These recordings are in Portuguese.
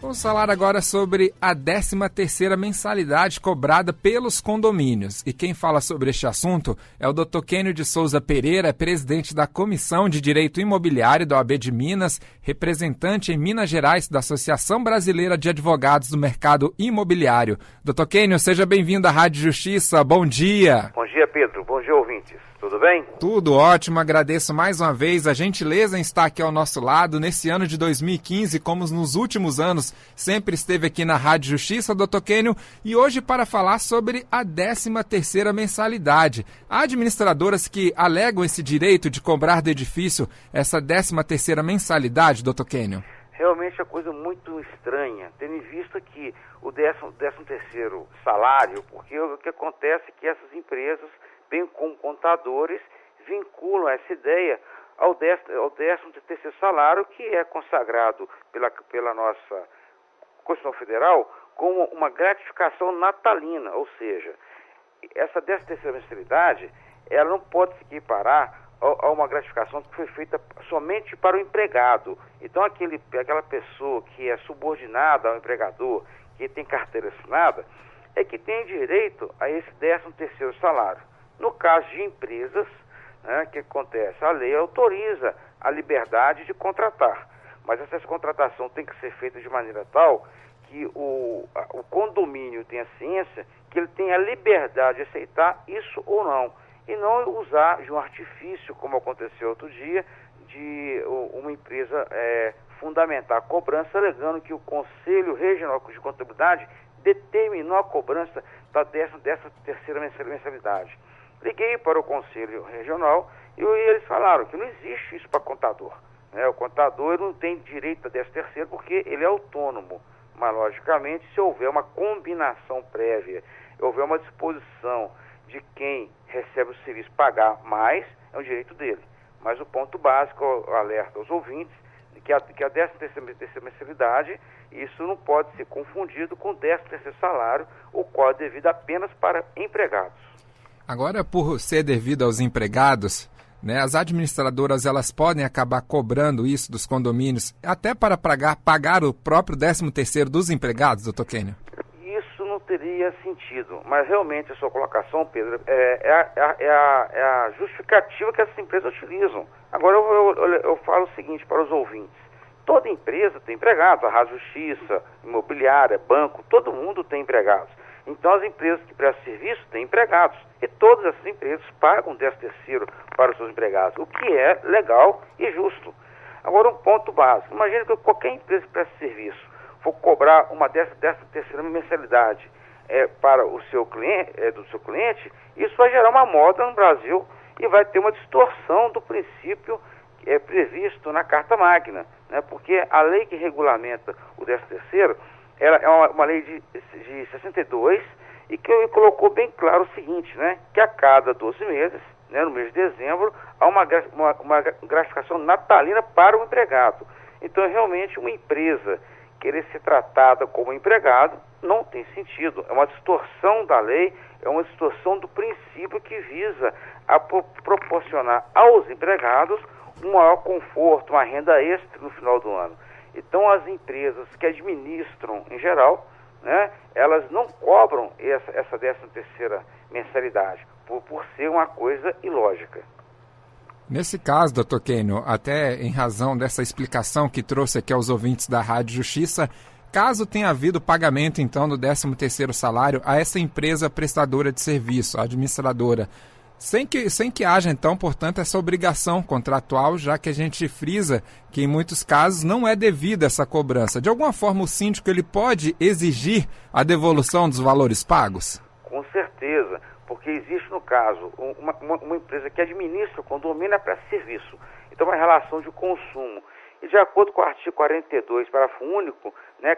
Vamos falar agora sobre a 13ª mensalidade cobrada pelos condomínios. E quem fala sobre este assunto é o Dr. Kênio de Souza Pereira, presidente da Comissão de Direito Imobiliário da OAB de Minas, representante em Minas Gerais da Associação Brasileira de Advogados do Mercado Imobiliário. Dr. Kênio, seja bem-vindo à Rádio Justiça. Bom dia. Bom dia, Pedro. Bom dia, ouvintes. Tudo bem? Tudo ótimo. Agradeço mais uma vez a gentileza em estar aqui ao nosso lado nesse ano de 2015, como nos últimos anos sempre esteve aqui na Rádio Justiça, Dr. Kênio, e hoje para falar sobre a 13ª mensalidade. Há administradoras que alegam esse direito de cobrar do edifício essa 13ª mensalidade, Dr. Kênio? Realmente é coisa muito estranha, tendo em vista que o 13º salário, porque o que acontece é que essas empresas, bem como contadores, vinculam essa ideia ao 13º salário, que é consagrado pela nossa Constituição Federal como uma gratificação natalina, ou seja, essa 13ª mensalidade, ela não pode se equiparar a uma gratificação que foi feita somente para o empregado. Então, aquela pessoa que é subordinada ao empregador, que tem carteira assinada, é que tem direito a esse 13º salário. No caso de empresas, o que acontece? A lei autoriza a liberdade de contratar, mas essa contratação tem que ser feita de maneira tal que o condomínio tenha ciência que ele tem a liberdade de aceitar isso ou não, e não usar de um artifício, como aconteceu outro dia, de uma empresa fundamentar a cobrança, alegando que o Conselho Regional de Contabilidade determinou a cobrança dessa 13ª mensalidade. Liguei para o Conselho Regional e eles falaram que não existe isso para contador. O contador não tem direito a 13º porque ele é autônomo. Mas, logicamente, se houver uma combinação prévia, houver uma disposição de quem recebe o serviço pagar mais, é um direito dele. Mas o ponto básico, alerta aos ouvintes, que a 13ª mensalidade, isso não pode ser confundido com o 13º salário, o qual é devido apenas para empregados. Agora, por ser devido aos empregados, as administradoras elas podem acabar cobrando isso dos condomínios, até para pagar o próprio 13º dos empregados, doutor Kênio? Isso não teria sentido, mas realmente a sua colocação, Pedro, é a justificativa que essas empresas utilizam. Agora eu falo o seguinte para os ouvintes: toda empresa tem empregados, a Rádio Justiça, imobiliária, banco, todo mundo tem empregados. Então as empresas que prestam serviço têm empregados, e todas essas empresas pagam 13º para os seus empregados, o que é legal e justo. Agora, um ponto básico: imagina que qualquer empresa que presta serviço for cobrar uma 13ª mensalidade para o seu cliente, do seu cliente, isso vai gerar uma moda no Brasil e vai ter uma distorção do princípio previsto na Carta Magna, porque a lei que regulamenta o 13º, ela é uma lei de 62 e que colocou bem claro o seguinte, que a cada 12 meses, no mês de dezembro, há uma gratificação natalina para o empregado. Então, realmente, uma empresa querer ser tratada como empregado não tem sentido. É uma distorção da lei, é uma distorção do princípio que visa a proporcionar aos empregados um maior conforto, uma renda extra no final do ano. Então, as empresas que administram, em geral, elas não cobram essa 13ª mensalidade, por ser uma coisa ilógica. Nesse caso, doutor Kênio, até em razão dessa explicação que trouxe aqui aos ouvintes da Rádio Justiça, caso tenha havido pagamento, então, do 13º salário a essa empresa prestadora de serviço, a administradora, sem que haja, então, portanto, essa obrigação contratual, já que a gente frisa que, em muitos casos, não é devida essa cobrança. De alguma forma, o síndico ele pode exigir a devolução dos valores pagos? Com certeza, porque existe, no caso, uma empresa que administra o condomínio para serviço. Então, uma relação de consumo. E, de acordo com o artigo 42, parágrafo único,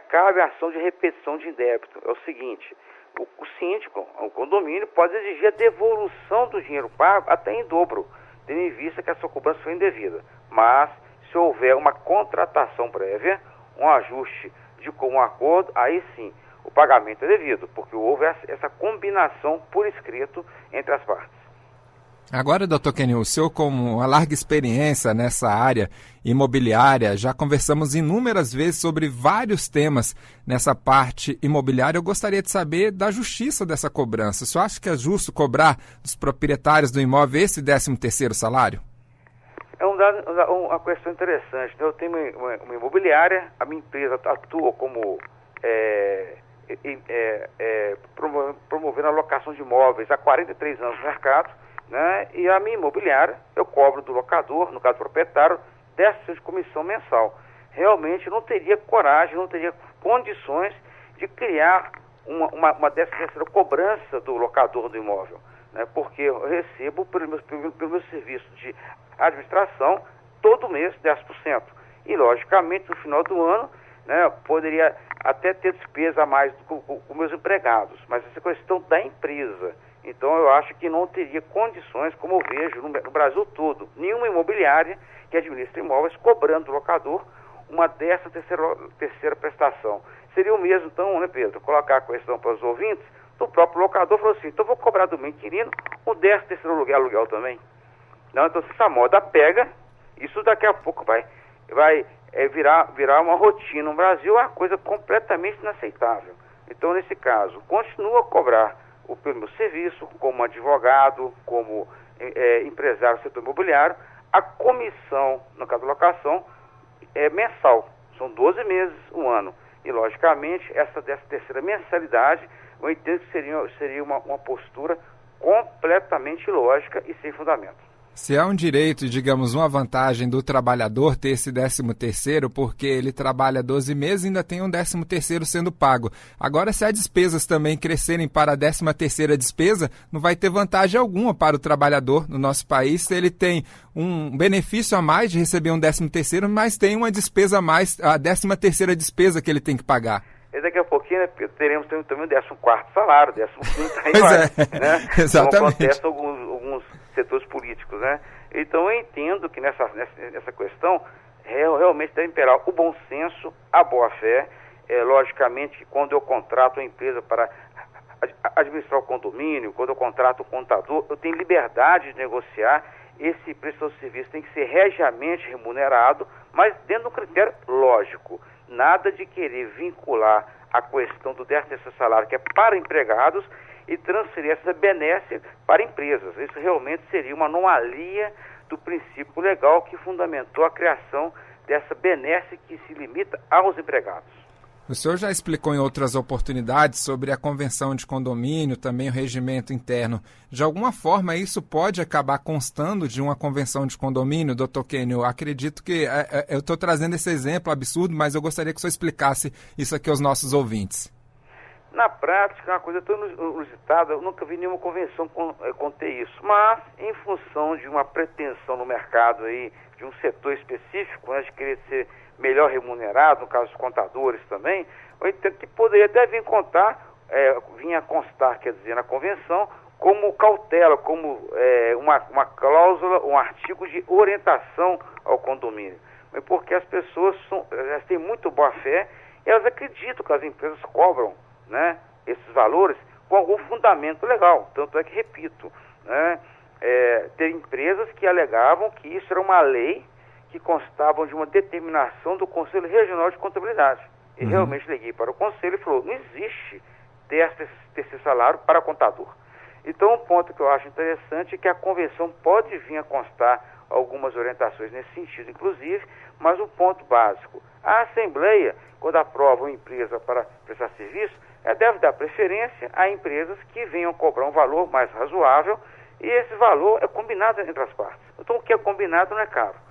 cabe a ação de repetição de débito. É o seguinte: o síndico, o condomínio, pode exigir a devolução do dinheiro pago até em dobro, tendo em vista que a sua cobrança foi indevida. Mas, se houver uma contratação prévia, um ajuste de comum acordo, aí sim, o pagamento é devido, porque houve essa combinação por escrito entre as partes. Agora, doutor Kenny, o senhor, com uma larga experiência nessa área imobiliária, já conversamos inúmeras vezes sobre vários temas nessa parte imobiliária. Eu gostaria de saber da justiça dessa cobrança. O senhor acha que é justo cobrar dos proprietários do imóvel esse 13º salário? É uma questão interessante. Eu tenho uma imobiliária, a minha empresa atua como promovendo a locação de imóveis há 43 anos no mercado, né? E a minha imobiliária, eu cobro do locador, no caso proprietário, 10% de comissão mensal. Realmente não teria coragem, não teria condições de criar uma 13ª cobrança do locador do imóvel, né? Porque eu recebo pelo meu serviço de administração todo mês 10%. E logicamente no final do ano, né, poderia até ter despesa a mais com meus empregados, mas essa é questão da empresa. Então eu acho que não teria condições, como eu vejo no Brasil todo, nenhuma imobiliária que administra imóveis cobrando do locador uma 13ª prestação. Seria o mesmo, então, né, Pedro, colocar a questão para os ouvintes, do próprio locador falou assim, então vou cobrar do meu inquilino o 13º aluguel também. Não, então se essa moda pega, isso daqui a pouco vai virar uma rotina no Brasil, é uma coisa completamente inaceitável. Então, nesse caso, continua a cobrar pelo meu serviço, como advogado, como empresário do setor imobiliário, a comissão, no caso da locação, é mensal. São 12 meses, um ano. E, logicamente, essa 13ª mensalidade, eu entendo que seria uma postura completamente ilógica e sem fundamento. Se é um direito, digamos, uma vantagem do trabalhador ter esse 13º, porque ele trabalha 12 meses e ainda tem um 13º sendo pago. Agora, se as despesas também crescerem para a 13ª despesa, não vai ter vantagem alguma para o trabalhador no nosso país, se ele tem um benefício a mais de receber um 13º, mas tem uma despesa a mais, a 13ª despesa que ele tem que pagar. E daqui a pouquinho, né, teremos também o 14º salário, 15º, aí pois vai, né? Exatamente. Como acontece alguns setores políticos, né? Então eu entendo que nessa questão realmente deve imperar o bom senso, a boa-fé. Logicamente que quando eu contrato uma empresa para administrar o condomínio, quando eu contrato o contador, eu tenho liberdade de negociar. Esse prestador de serviço tem que ser regiamente remunerado, mas dentro de um critério lógico. Nada de querer vincular a questão do 13º salário, que é para empregados, e transferir essa benesse para empresas. Isso realmente seria uma anomalia do princípio legal que fundamentou a criação dessa benesse que se limita aos empregados. O senhor já explicou em outras oportunidades sobre a convenção de condomínio, também o regimento interno. De alguma forma, isso pode acabar constando de uma convenção de condomínio, doutor Kenny? Eu acredito que eu estou trazendo esse exemplo absurdo, mas eu gostaria que o senhor explicasse isso aqui aos nossos ouvintes. Na prática, é uma coisa tão inusitada, eu nunca vi nenhuma convenção conter isso. Mas, em função de uma pretensão no mercado aí, de um setor específico, né, de querer ser melhor remunerado, no caso dos contadores também, eu entendo que poderia até vir a constar, quer dizer, na convenção, como cautela, como uma cláusula, um artigo de orientação ao condomínio. Mas porque as pessoas elas têm muito boa fé e elas acreditam que as empresas cobram, né, esses valores com algum fundamento legal. Tanto é que, repito, né, tem empresas que alegavam que isso era uma lei que constavam de uma determinação do Conselho Regional de Contabilidade. E realmente liguei para o Conselho e falou, não existe terceiro salário para contador. Então, um ponto que eu acho interessante é que a convenção pode vir a constar algumas orientações nesse sentido, inclusive, mas um ponto básico. A Assembleia, quando aprova uma empresa para prestar serviço, deve dar preferência a empresas que venham cobrar um valor mais razoável e esse valor é combinado entre as partes. Então, o que é combinado não é caro.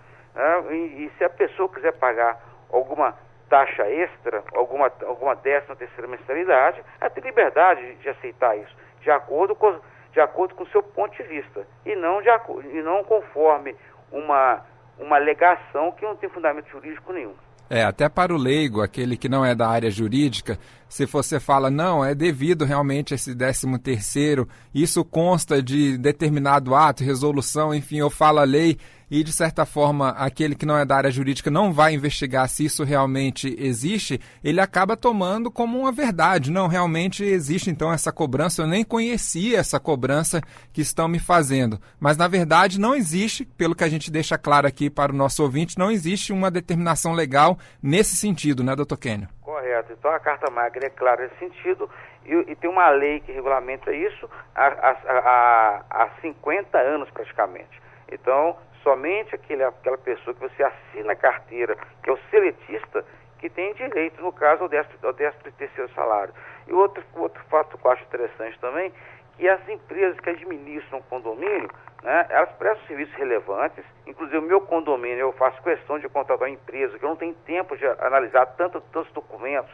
E se a pessoa quiser pagar alguma taxa extra, alguma 13ª mensalidade, ela tem liberdade de aceitar isso, de acordo com o seu ponto de vista, e não conforme uma alegação que não tem fundamento jurídico nenhum. Até para o leigo, aquele que não é da área jurídica, se você fala, não, é devido realmente a esse 13º, isso consta de determinado ato, resolução, enfim, eu falo a lei, e, de certa forma, aquele que não é da área jurídica não vai investigar se isso realmente existe, ele acaba tomando como uma verdade. Não, realmente existe, então, essa cobrança. Eu nem conhecia essa cobrança que estão me fazendo. Mas, na verdade, não existe, pelo que a gente deixa claro aqui para o nosso ouvinte, não existe uma determinação legal nesse sentido, né, doutor Kênio? Correto. Então, a Carta Magna é clara nesse sentido e tem uma lei que regulamenta isso há 50 anos, praticamente. Então, somente aquela pessoa que você assina a carteira, que é o seletista, que tem direito, no caso, ao 13º salário. E outro fato que eu acho interessante também, que as empresas que administram condomínio, né, elas prestam serviços relevantes. Inclusive, o meu condomínio, eu faço questão de contratar uma empresa, que eu não tenho tempo de analisar tantos documentos,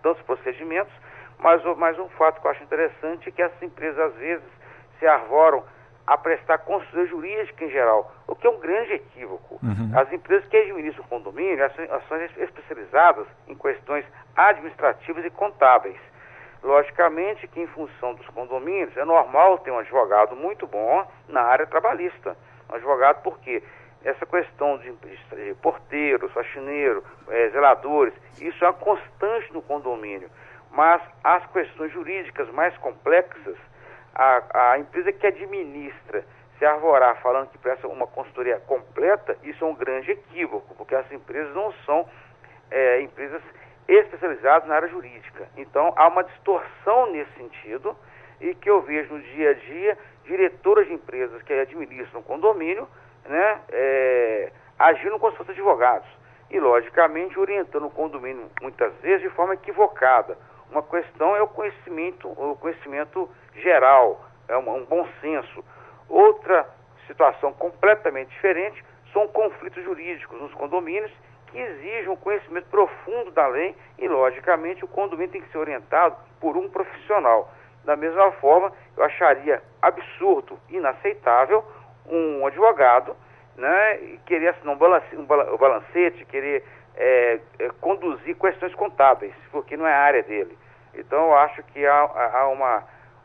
tantos procedimentos, mas um fato que eu acho interessante é que essas empresas, às vezes, se arvoram a prestar consultoria jurídica em geral, o que é um grande equívoco. As empresas que administram o condomínio, elas são especializadas em questões administrativas e contábeis. Logicamente que, em função dos condomínios, é normal ter um advogado muito bom na área trabalhista. Um advogado porque essa questão de porteiros, faxineiro, zeladores, isso é uma constante no condomínio. Mas as questões jurídicas mais complexas, a empresa que administra se arvorar falando que presta uma consultoria completa, isso é um grande equívoco, porque as empresas não são empresas especializadas na área jurídica. Então, há uma distorção nesse sentido e que eu vejo no dia a dia diretoras de empresas que administram condomínio, né, agindo como se fossem advogados e, logicamente, orientando o condomínio muitas vezes de forma equivocada. Uma questão é o conhecimento geral, é um bom senso. Outra situação completamente diferente são conflitos jurídicos nos condomínios que exigem um conhecimento profundo da lei e, logicamente, o condomínio tem que ser orientado por um profissional. Da mesma forma, eu acharia absurdo, inaceitável, um advogado, né, querer assinar um balancete, querer conduzir questões contábeis, porque não é a área dele. Então, eu acho que há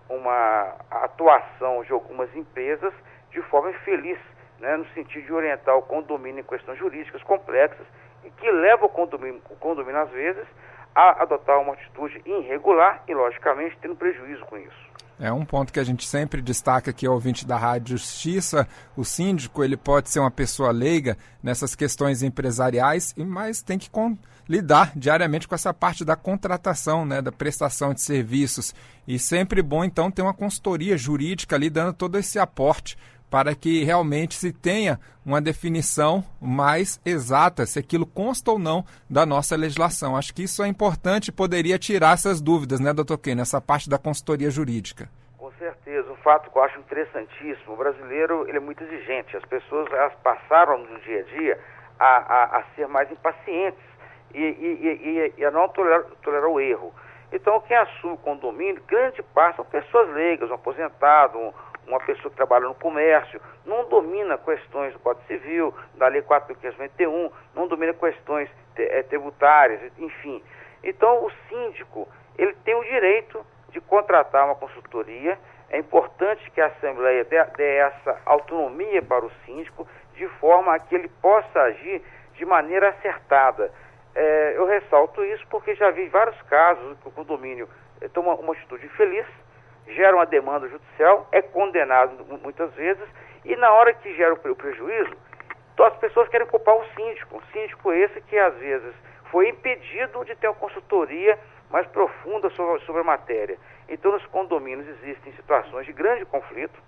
uma atuação de algumas empresas de forma infeliz, né, no sentido de orientar o condomínio em questões jurídicas complexas e que leva o condomínio, às vezes, a adotar uma atitude irregular e, logicamente, tendo prejuízo com isso. É um ponto que a gente sempre destaca aqui ao ouvinte da Rádio Justiça. O síndico, ele pode ser uma pessoa leiga nessas questões empresariais, mas tem que lidar diariamente com essa parte da contratação, né, da prestação de serviços. E sempre bom, então, ter uma consultoria jurídica ali dando todo esse aporte para que realmente se tenha uma definição mais exata, se aquilo consta ou não da nossa legislação. Acho que isso é importante e poderia tirar essas dúvidas, né, doutor Kênio, essa parte da consultoria jurídica. Com certeza. Um fato que eu acho interessantíssimo, o brasileiro ele é muito exigente. As pessoas elas passaram no dia a dia a ser mais impacientes e a não tolerar o erro. Então, quem assume o condomínio, grande parte são pessoas leigas, um aposentado, uma pessoa que trabalha no comércio, não domina questões do Código Civil, da Lei 4.591, não domina questões tributárias, enfim. Então, o síndico, ele tem o direito de contratar uma consultoria. É importante que a Assembleia dê essa autonomia para o síndico, de forma a que ele possa agir de maneira acertada. Eu ressalto isso porque já vi vários casos que o condomínio toma uma atitude infeliz, gera uma demanda judicial, é condenado muitas vezes, e na hora que gera o prejuízo, então as pessoas querem culpar o síndico esse que às vezes foi impedido de ter uma consultoria mais profunda sobre a matéria. Então nos condomínios existem situações de grande conflito,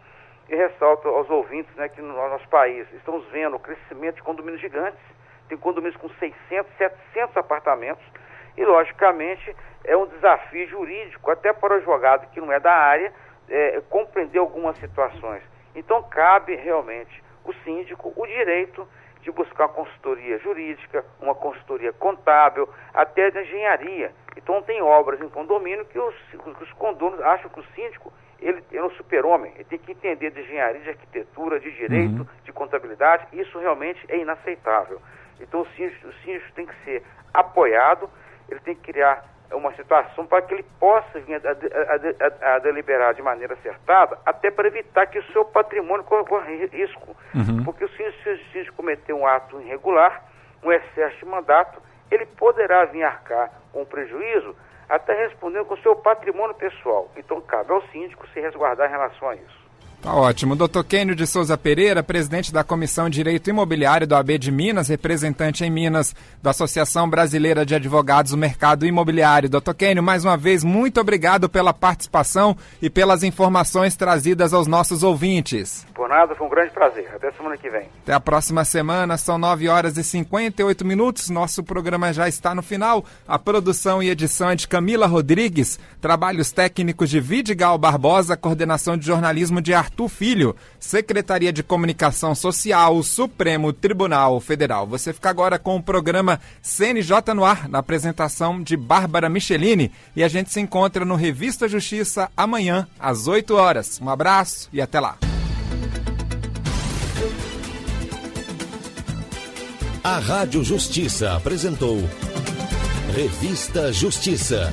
e ressalto aos ouvintes, né, que no nosso país estamos vendo o crescimento de condomínios gigantes, tem condomínios com 600, 700 apartamentos, e, logicamente, é um desafio jurídico, até para o advogado que não é da área, compreender algumas situações. Então, cabe realmente o síndico o direito de buscar uma consultoria jurídica, uma consultoria contábil, até de engenharia. Então, tem obras em condomínio que os condôminos acham que o síndico ele é um super-homem, ele tem que entender de engenharia, de arquitetura, de direito, de contabilidade. Isso realmente é inaceitável. Então, o síndico tem que ser apoiado, ele tem que criar uma situação para que ele possa vir a deliberar de maneira acertada, até para evitar que o seu patrimônio corra risco. Porque se o síndico cometer um ato irregular, um excesso de mandato, ele poderá vir arcar com prejuízo, até respondendo com o seu patrimônio pessoal. Então, cabe ao síndico se resguardar em relação a isso. Tá ótimo. Dr. Kênio de Souza Pereira, presidente da Comissão de Direito Imobiliário do AB de Minas, representante em Minas da Associação Brasileira de Advogados do Mercado Imobiliário. Dr. Kênio, mais uma vez, muito obrigado pela participação e pelas informações trazidas aos nossos ouvintes. Por nada, foi um grande prazer. Até semana que vem. Até a próxima semana, são 9h58. Nosso programa já está no final. A produção e edição é de Camila Rodrigues, trabalhos técnicos de Vidigal Barbosa, coordenação de jornalismo de Arthur Filho, Secretaria de Comunicação Social, Supremo Tribunal Federal. Você fica agora com o programa CNJ no Ar, na apresentação de Bárbara Michelini, e a gente se encontra no Revista Justiça amanhã, às 8 horas. Um abraço e até lá. A Rádio Justiça apresentou Revista Justiça.